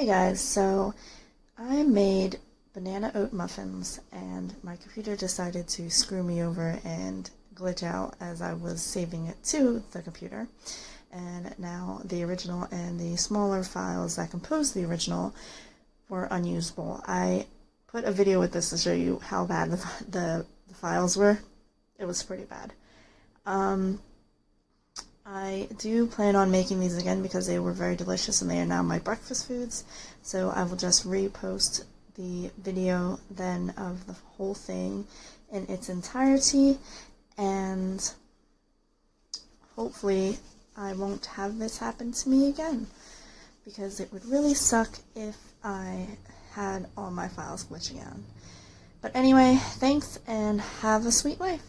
Hey guys, so I made banana oat muffins and my computer decided to screw me over and glitch out as I was saving it to the computer. And now the original and the smaller files that compose the original were unusable. I put a video with this to show you how bad the files were. It was pretty bad. I do plan on making these again because they were very delicious and they are now my breakfast foods. So I will just repost the video then of the whole thing in its entirety, and hopefully I won't have this happen to me again, because it would really suck if I had all my files glitching out. But anyway, thanks and have a sweet life.